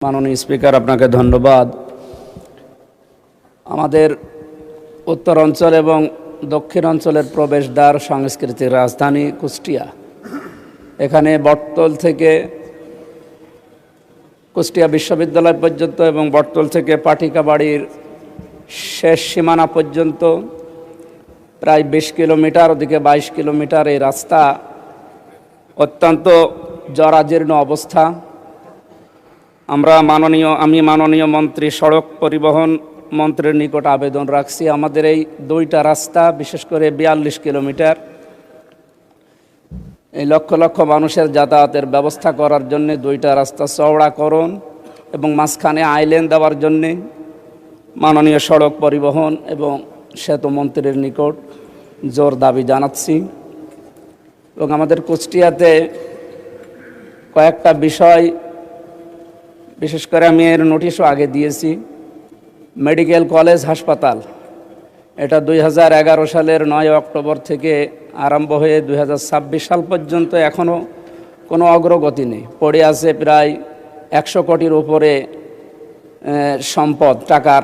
মাননীয় স্পিকার, আপনাকে ধন্যবাদ। আমাদের উত্তর অঞ্চল এবং দক্ষিণ অঞ্চলের প্রবেশদ্বার সাংস্কৃতিক রাজধানী কুষ্টিয়া। এখানে বটতল থেকে কুষ্টিয়া বিশ্ববিদ্যালয় পর্যন্ত এবং বটতল থেকে পাটিকাবাড়ির শেষ সীমানা পর্যন্ত প্রায় 20 কিলোমিটার, ওদিকে 22 কিলোমিটার এই রাস্তা অত্যন্ত জরাজীর্ণ অবস্থা। আমি মাননীয় মন্ত্রী সড়ক পরিবহন মন্ত্রীর নিকট আবেদন রাখছি, আমাদের এই দুইটা রাস্তা, বিশেষ করে 42 কিলোমিটার, এই লক্ষ লক্ষ মানুষের যাতায়াতের ব্যবস্থা করার জন্য দুইটা রাস্তা চওড়াকরণ এবং মাঝখানে আইল্যান্ড দেওয়ার জন্যে মাননীয় সড়ক পরিবহন এবং সেতু মন্ত্রীর নিকট জোর দাবি জানাচ্ছি। এবং আমাদের কুষ্টিয়াতে কয়েকটা বিষয়, বিশেষ করে আমি এর নোটিশও আগে দিয়েছি। মেডিকেল কলেজ হাসপাতাল, এটা 2011 সালের 9 অক্টোবর থেকে আরম্ভ হয়ে 2026 সাল পর্যন্ত এখনও কোনো অগ্রগতি নেই। পড়ে আছে প্রায় 100 কোটির উপরে সম্পদ, টাকার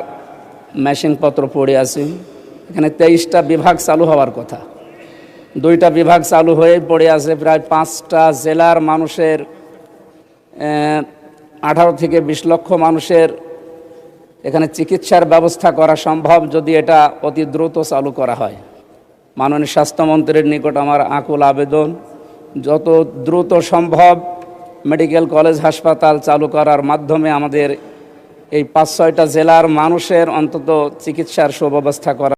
মেশিনপত্র পড়ে আছে। এখানে 23টা বিভাগ চালু হওয়ার কথা, 2টা বিভাগ চালু হয়ে পড়ে আছে। প্রায় 5টা জেলার মানুষের 18 থেকে 20 লক্ষ মানুষের এখানে চিকিৎসার ব্যবস্থা করা সম্ভব যদি এটা অতি দ্রুত চালু করা হয়। মাননীয় স্বাস্থ্যমন্ত্রীর নিকট আমার আকুল আবেদন, যত দ্রুত সম্ভব মেডিকেল কলেজ হাসপাতাল চালু করার মাধ্যমে আমাদের এই 5-6টা জেলার মানুষের অন্তত চিকিৎসার সুব্যবস্থা করা।